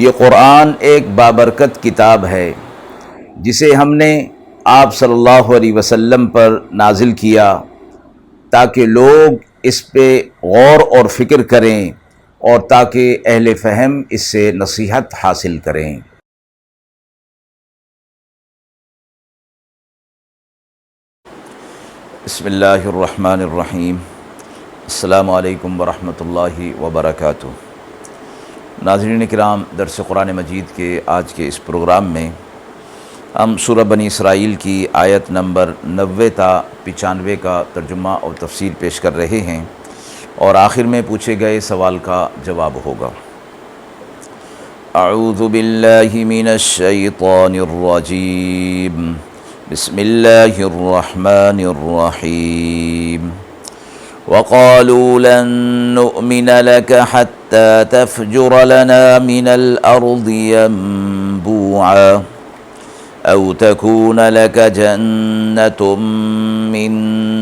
یہ قرآن ایک بابرکت کتاب ہے جسے ہم نے آپ صلی اللہ علیہ وسلم پر نازل کیا تاکہ لوگ اس پہ غور اور فکر کریں اور تاکہ اہل فہم اس سے نصیحت حاصل کریں۔ بسم اللہ الرحمن الرحیم۔ السلام علیکم ورحمۃ اللہ وبرکاتہ۔ ناظرین کرام، درس قرآن مجید کے آج کے اس پروگرام میں ہم سورہ بنی اسرائیل کی آیت نمبر 90 تا 95 کا ترجمہ اور تفسیر پیش کر رہے ہیں، اور آخر میں پوچھے گئے سوال کا جواب ہوگا۔ اعوذ باللہ من الشیطان الرجیم، بسم اللہ الرحمن الرحیم۔ وقالوا لن نؤمن لك حتى تفجر لنا من الأرض ينبوعا أو تكون لك جنة من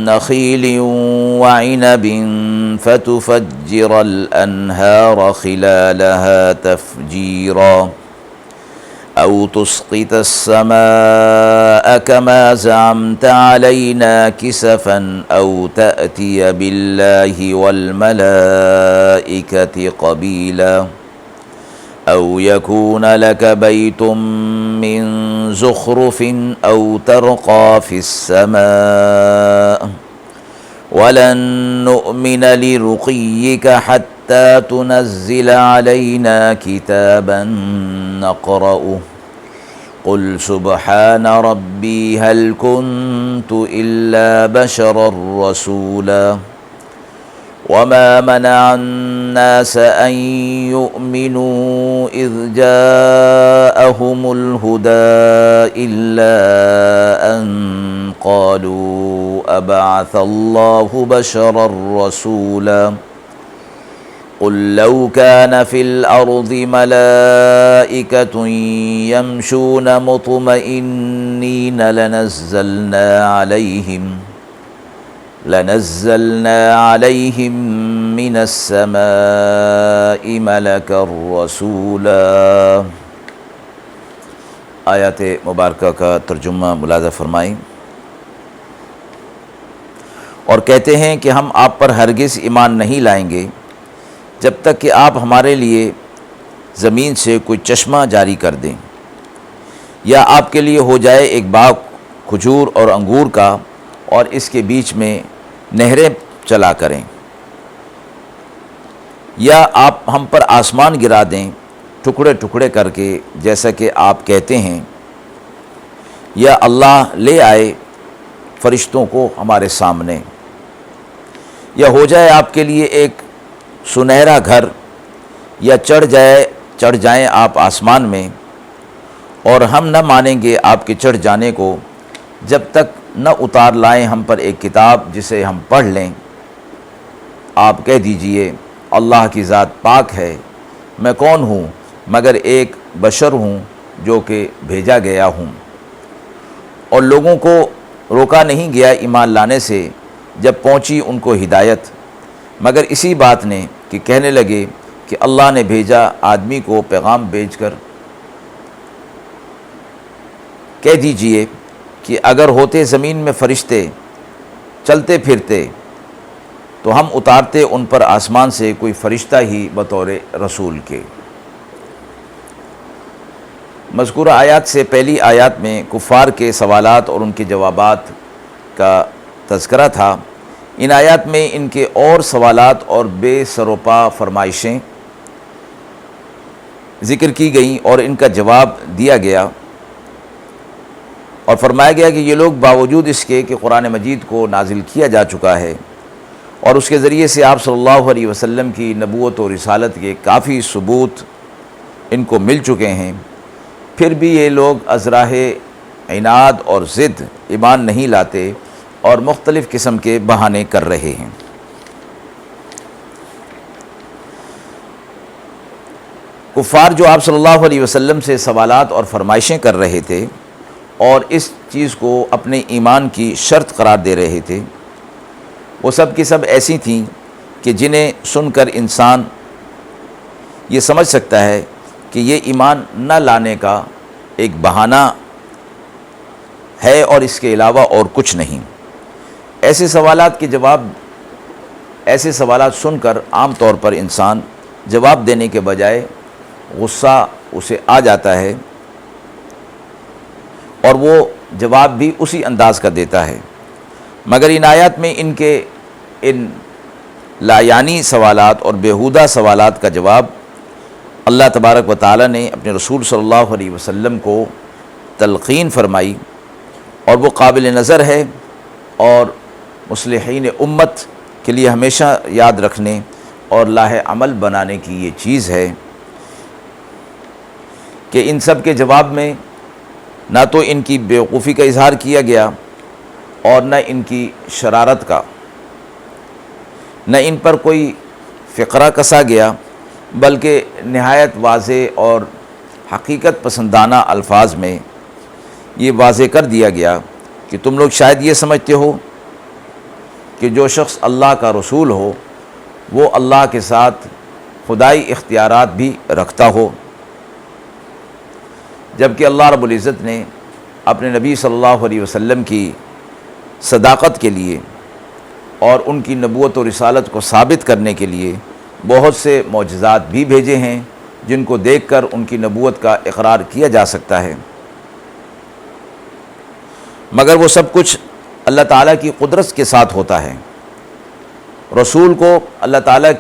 نخيل وعنب فتفجر الأنهار خلالها تفجيرا أو تسقط السماء كما زعمت علينا كسفا أو تأتي بالله والملائكة قبيلا أو يكون لك بيت من زخرف أو ترقى في السماء ولن نؤمن لرقيك حتى تنزل علينا كتابا نقرأه قل سبحان ربي هل كنت إلا بشرا رسولا وما منع الناس أن يؤمنوا إذ جاءهم الهدى إلا أن قالوا أبعث الله بشرا رسولا قل لو كان في الأرض ملائكة يمشون مطمئنين لنزلنا عليهم من السماء ملكا رسولا۔ آیات مبارکہ کا ترجمہ ملاحظہ فرمائیں۔ اور کہتے ہیں کہ ہم آپ پر ہرگز ایمان نہیں لائیں گے جب تک کہ آپ ہمارے لیے زمین سے کوئی چشمہ جاری کر دیں، یا آپ کے لیے ہو جائے ایک باغ کھجور اور انگور کا اور اس کے بیچ میں نہریں چلا کریں، یا آپ ہم پر آسمان گرا دیں ٹکڑے ٹکڑے کر کے جیسا کہ آپ کہتے ہیں، یا اللہ لے آئے فرشتوں کو ہمارے سامنے، یا ہو جائے آپ کے لیے ایک سنہرا گھر، یا چڑھ جائیں آپ آسمان میں، اور ہم نہ مانیں گے آپ کے چڑھ جانے کو جب تک نہ اتار لائیں ہم پر ایک کتاب جسے ہم پڑھ لیں۔ آپ کہہ دیجئے اللہ کی ذات پاک ہے، میں کون ہوں مگر ایک بشر ہوں جو کہ بھیجا گیا ہوں۔ اور لوگوں کو روکا نہیں گیا ایمان لانے سے جب پہنچی ان کو ہدایت، مگر اسی بات نے کہ کہنے لگے کہ اللہ نے بھیجا آدمی کو پیغام بھیج کر۔ کہہ دیجئے کہ اگر ہوتے زمین میں فرشتے چلتے پھرتے تو ہم اتارتے ان پر آسمان سے کوئی فرشتہ ہی بطور رسول کے۔ مذکورہ آیات سے پہلی آیات میں کفار کے سوالات اور ان کے جوابات کا تذکرہ تھا۔ ان آیات میں ان کے اور سوالات اور بے سروپا فرمائشیں ذکر کی گئیں اور ان کا جواب دیا گیا، اور فرمایا گیا کہ یہ لوگ باوجود اس کے کہ قرآن مجید کو نازل کیا جا چکا ہے اور اس کے ذریعے سے آپ صلی اللہ علیہ وسلم کی نبوت و رسالت کے کافی ثبوت ان کو مل چکے ہیں، پھر بھی یہ لوگ از راہ عناد اور ضد ایمان نہیں لاتے اور مختلف قسم کے بہانے کر رہے ہیں۔ کفار جو آپ صلی اللہ علیہ وسلم سے سوالات اور فرمائشیں کر رہے تھے اور اس چیز کو اپنے ایمان کی شرط قرار دے رہے تھے، وہ سب کی سب ایسی تھیں کہ جنہیں سن کر انسان یہ سمجھ سکتا ہے کہ یہ ایمان نہ لانے کا ایک بہانہ ہے اور اس کے علاوہ اور کچھ نہیں۔ ایسے سوالات سن کر عام طور پر انسان جواب دینے کے بجائے غصہ اسے آ جاتا ہے اور وہ جواب بھی اسی انداز کا دیتا ہے، مگر ان آیات میں ان لایانی سوالات اور بیہودہ سوالات کا جواب اللہ تبارک و تعالی نے اپنے رسول صلی اللہ علیہ وسلم کو تلقین فرمائی، اور وہ قابل نظر ہے اور مصلحین امت کے لیے ہمیشہ یاد رکھنے اور لاہ عمل بنانے کی یہ چیز ہے کہ ان سب کے جواب میں نہ تو ان کی بیوقوفی کا اظہار کیا گیا اور نہ ان کی شرارت کا، نہ ان پر کوئی فقرہ کسا گیا، بلکہ نہایت واضح اور حقیقت پسندانہ الفاظ میں یہ واضح کر دیا گیا کہ تم لوگ شاید یہ سمجھتے ہو کہ جو شخص اللہ کا رسول ہو وہ اللہ کے ساتھ خدائی اختیارات بھی رکھتا ہو، جبکہ اللہ رب العزت نے اپنے نبی صلی اللہ علیہ وسلم کی صداقت کے لیے اور ان کی نبوت و رسالت کو ثابت کرنے کے لیے بہت سے معجزات بھی بھیجے ہیں جن کو دیکھ کر ان کی نبوت کا اقرار کیا جا سکتا ہے، مگر وہ سب کچھ اللہ تعالیٰ کی قدرت کے ساتھ ہوتا ہے۔ رسول کو اللہ تعالیٰ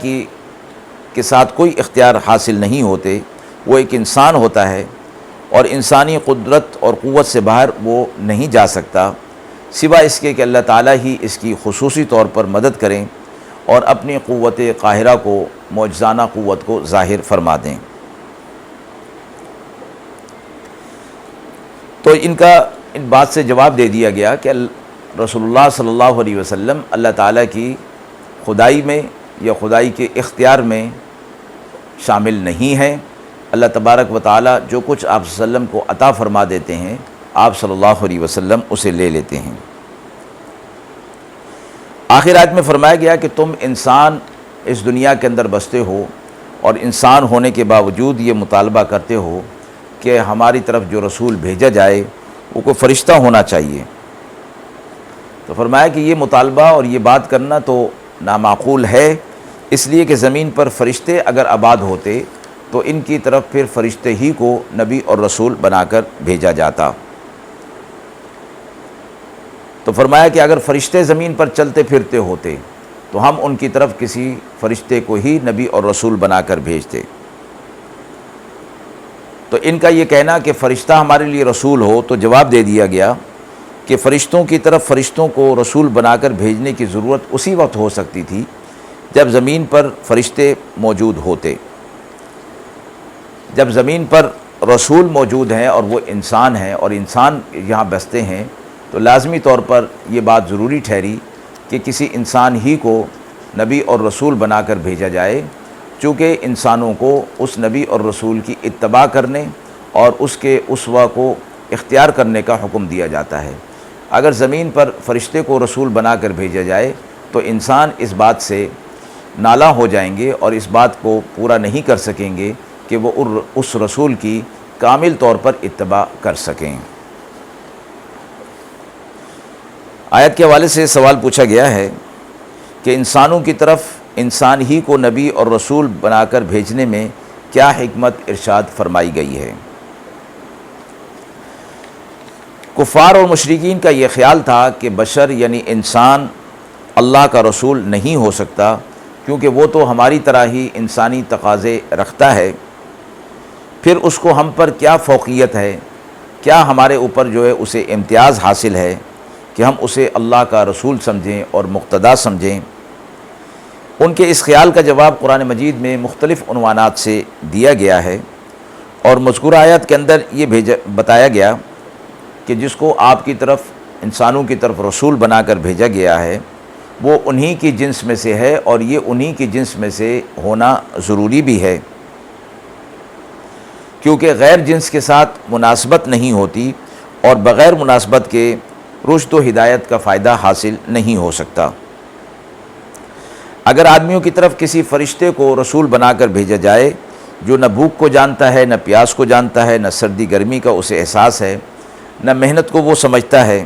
کے ساتھ کوئی اختیار حاصل نہیں ہوتے، وہ ایک انسان ہوتا ہے اور انسانی قدرت اور قوت سے باہر وہ نہیں جا سکتا سوا اس کے کہ اللہ تعالیٰ ہی اس کی خصوصی طور پر مدد کریں اور اپنی قوت قاہرہ کو، معجزانہ قوت کو ظاہر فرما دیں۔ تو ان بات سے جواب دے دیا گیا کہ رسول اللہ صلی اللہ علیہ وسلم اللہ تعالیٰ کی خدائی میں یا خدائی کے اختیار میں شامل نہیں ہیں۔ اللہ تبارک و تعالیٰ جو کچھ آپ صلی اللہ علیہ وسلم کو عطا فرما دیتے ہیں آپ صلی اللہ علیہ وسلم اسے لے لیتے ہیں۔ آخر آیت میں فرمایا گیا کہ تم انسان اس دنیا کے اندر بستے ہو اور انسان ہونے کے باوجود یہ مطالبہ کرتے ہو کہ ہماری طرف جو رسول بھیجا جائے وہ کوئی فرشتہ ہونا چاہیے۔ تو فرمایا کہ یہ مطالبہ اور یہ بات کرنا تو نامعقول ہے، اس لیے کہ زمین پر فرشتے اگر آباد ہوتے تو ان کی طرف پھر فرشتے ہی کو نبی اور رسول بنا کر بھیجا جاتا۔ تو فرمایا کہ اگر فرشتے زمین پر چلتے پھرتے ہوتے تو ہم ان کی طرف کسی فرشتے کو ہی نبی اور رسول بنا کر بھیجتے۔ تو ان کا یہ کہنا کہ فرشتہ ہمارے لیے رسول ہو، تو جواب دے دیا گیا کہ فرشتوں کی طرف فرشتوں کو رسول بنا کر بھیجنے کی ضرورت اسی وقت ہو سکتی تھی جب زمین پر فرشتے موجود ہوتے۔ جب زمین پر رسول موجود ہیں اور وہ انسان ہیں اور انسان یہاں بستے ہیں تو لازمی طور پر یہ بات ضروری ٹھہری کہ کسی انسان ہی کو نبی اور رسول بنا کر بھیجا جائے، چونکہ انسانوں کو اس نبی اور رسول کی اتباع کرنے اور اس کے اسوہ کو اختیار کرنے کا حکم دیا جاتا ہے۔ اگر زمین پر فرشتے کو رسول بنا کر بھیجا جائے تو انسان اس بات سے نالاں ہو جائیں گے اور اس بات کو پورا نہیں کر سکیں گے کہ وہ اس رسول کی کامل طور پر اتباع کر سکیں۔ آیت کے حوالے سے سوال پوچھا گیا ہے کہ انسانوں کی طرف انسان ہی کو نبی اور رسول بنا کر بھیجنے میں کیا حکمت ارشاد فرمائی گئی ہے؟ کفار اور مشرکین کا یہ خیال تھا کہ بشر یعنی انسان اللہ کا رسول نہیں ہو سکتا، کیونکہ وہ تو ہماری طرح ہی انسانی تقاضے رکھتا ہے، پھر اس کو ہم پر کیا فوقیت ہے، کیا ہمارے اوپر جو ہے اسے امتیاز حاصل ہے کہ ہم اسے اللہ کا رسول سمجھیں اور مقتدا سمجھیں۔ ان کے اس خیال کا جواب قرآن مجید میں مختلف عنوانات سے دیا گیا ہے، اور مذکورہ آیات کے اندر یہ بتایا گیا کہ جس کو آپ کی طرف انسانوں کی طرف رسول بنا کر بھیجا گیا ہے وہ انہی کی جنس میں سے ہے، اور یہ انہی کی جنس میں سے ہونا ضروری بھی ہے، کیونکہ غیر جنس کے ساتھ مناسبت نہیں ہوتی اور بغیر مناسبت کے رشد و ہدایت کا فائدہ حاصل نہیں ہو سکتا۔ اگر آدمیوں کی طرف کسی فرشتے کو رسول بنا کر بھیجا جائے جو نہ بھوک کو جانتا ہے، نہ پیاس کو جانتا ہے، نہ سردی گرمی کا اسے احساس ہے، نہ محنت کو وہ سمجھتا ہے،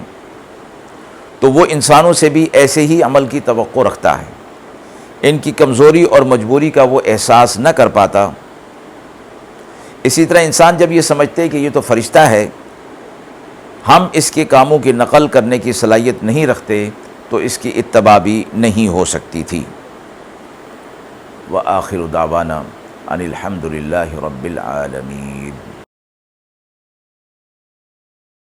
تو وہ انسانوں سے بھی ایسے ہی عمل کی توقع رکھتا ہے۔ ان کی کمزوری اور مجبوری کا وہ احساس نہ کر پاتا۔ اسی طرح انسان جب یہ سمجھتے کہ یہ تو فرشتہ ہے، ہم اس کے کاموں کی نقل کرنے کی صلاحیت نہیں رکھتے، تو اس کی اتباع بھی نہیں ہو سکتی تھی۔ وآخر دعوانا ان الحمد للہ رب العالمین۔